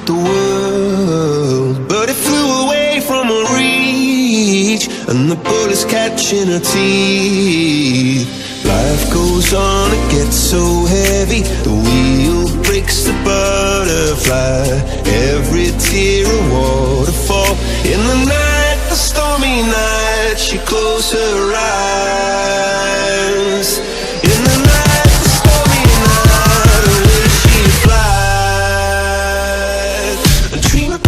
the world, but it flew away from her reach, and the bullets catching her teeth. Life goes on, it gets so heavy, the wheel breaks the butterfly. Every tear a waterfall. In the night, the stormy night, she closed her eyes. In the night, the stormy night, away she flies. And dream of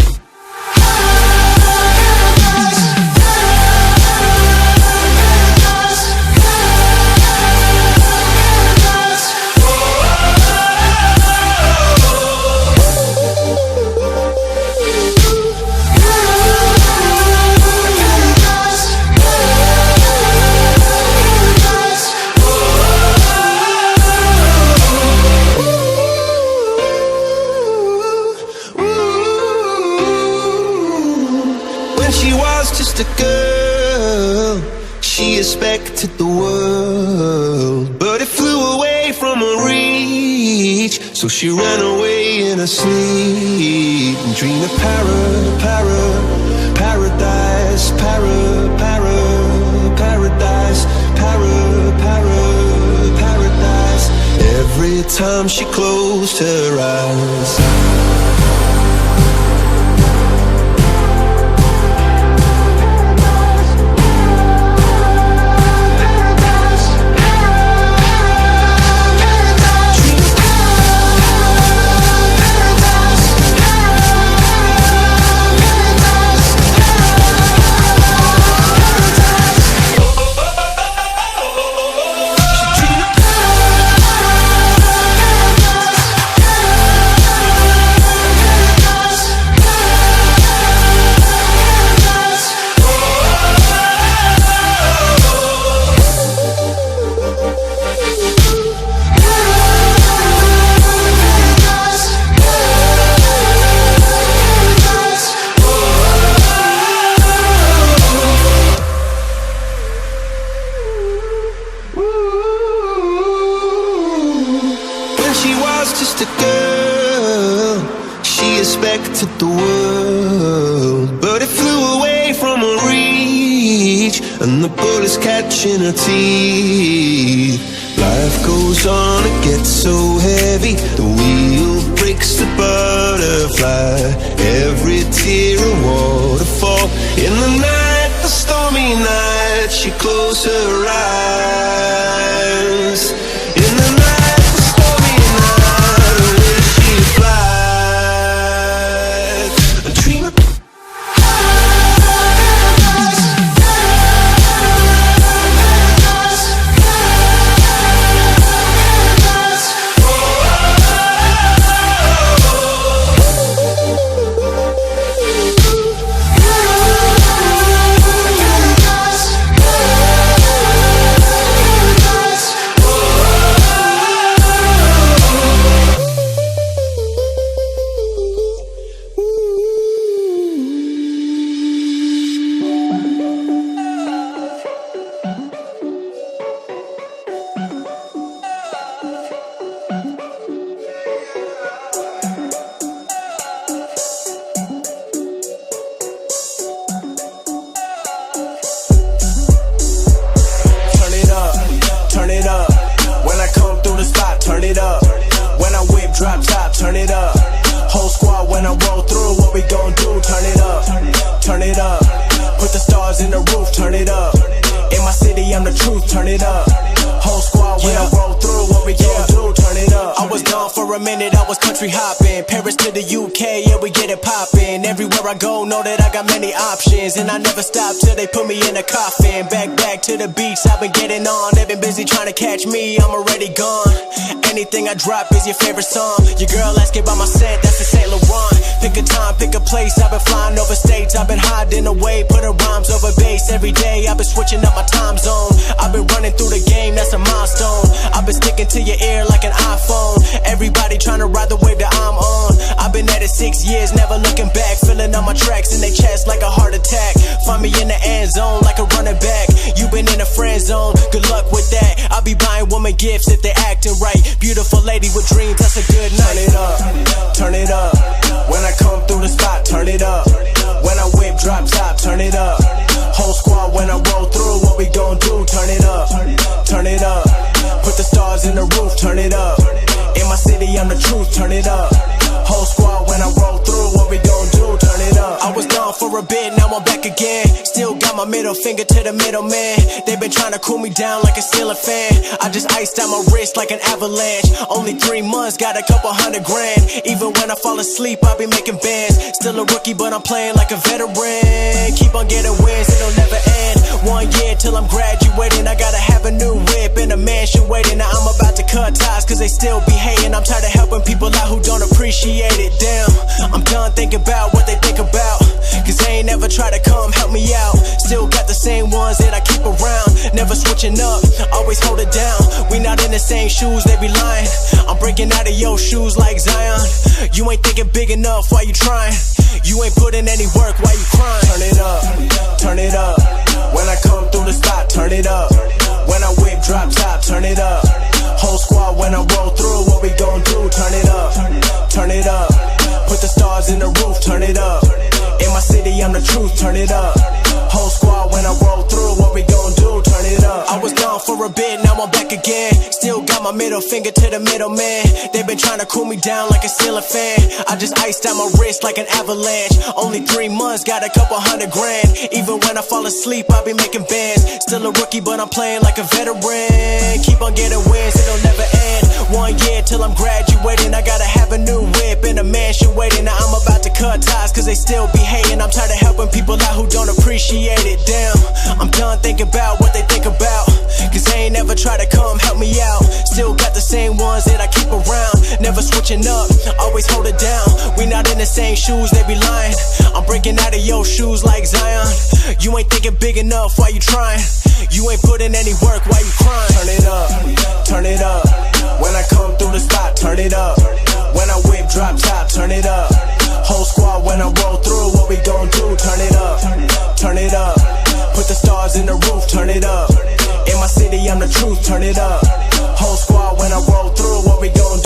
a girl, she expected the world, but it flew away from her reach. So she ran away in her sleep and dreamed of paradise, paradise. Every time she closed her eyes. Just a girl, she expected the world, but it flew away from her reach, and the bullets catching her teeth. Life goes on, it gets so heavy, the wheel breaks the butterfly. Every tear a waterfall. In the night, the stormy night, she closed her eyes. In the night, drop top, turn it up. Whole squad when I roll through, what we gon' do? Turn it up, turn it up. Put the stars in the roof, turn it up. In my city, I'm the truth, turn it up. Whole squad when I roll through, what we gon' do? Turn it up. I was gone for a minute, I was country hopping. Paris to the UK, yeah, we get it poppin'. Everywhere I go, know that I got many options, and I never stop till they put me in a coffin. Back to the beach, I've been getting on. They've been busy trying to catch me, I'm already gone. Anything I drop is your favorite song. Your girl asking about my scent, that's the Saint Laurent. Pick a time, pick a place, I've been flying over states. I've been hiding away, putting rhymes over bass. Every day I've been switching up my time zone. I've been running through the game, that's a milestone. I've been sticking to your ear like an iPhone. Everybody trying to ride the wave that I'm on. I've been at it 6 years, never looking back. Filling up my tracks in their chest like a heart attack. Find me in the end zone like a running back. You been in a friend zone, good luck with that. I'll be buying woman gifts if they acting right. Beautiful lady with dreams, that's a good night. Turn it up, turn it up. When I come in the roof, turn it up. In my city, I'm the truth, turn it up. Whole squad when I roll through, what we gon' do, turn it up. I was gone for a bit, now I'm back again. Still got my middle finger to the middleman. They been trying to cool me down like a ceiling fan. I just iced out my wrist like an avalanche. Only 3 months, got a couple $100 grand. Even when I fall asleep, I be making bands. Still a rookie, but I'm playing like a veteran. Keep on getting wins, it'll never end. 1 year till I'm graduating. I gotta have a new whip and a mansion waiting. Now I'm about to cut ties, cause they still be hating. I'm tired of helping people out who don't appreciate it. Damn, I'm done thinking about what they think about, cause they ain't never try to come help me out. Still got the same ones that I keep around. Never switching up, always hold it down. We not in the same shoes, they be lying. I'm breaking out of your shoes like Zion. You ain't thinking big enough, why you trying? You ain't putting any work, why you crying? Turn it up, turn it up. When I come through the spot, turn it up. When I whip, drop top, turn it up. Whole squad when I roll through, what we gon' do, turn it up. Turn it up. Put the stars in the roof, turn it up. In my city, I'm the truth, turn it up. Whole squad when I roll through, what we gon' do, turn it up. I was gone for a bit, now I'm back again. Still got my middle finger to the middleman. They been trying to cool me down like a ceiling fan. I just iced out my wrist like an avalanche. Only 3 months, got a couple $100 grand. Even when I fall asleep, I be making bands. Still a rookie, but I'm playing like a veteran. Keep on getting wins, it'll never end. 1 year till I'm graduating. I gotta have a new whip and a mansion waiting. Now I'm about to cut ties, cause they still be hating. I'm tired of helping people out who don't appreciate it. Damn, I'm done thinking about what they think about, cause they ain't never try to come help me out. Still got the same ones that I keep around. Never switching up, always hold it down. We not in the same shoes, they be lying. I'm breaking out of your shoes like Zion. You ain't thinking big enough, why you trying? You ain't putting any work, why you crying? Turn it up, turn it up. When I come through the spot, turn it up. When I whip, drop top, turn it up. Whole squad when I roll through, what we gon' do, turn it up. Turn it up. Put the stars in the roof, turn it up. In my city, I'm the truth, turn it up. Whole squad when I roll through, what we gon' do.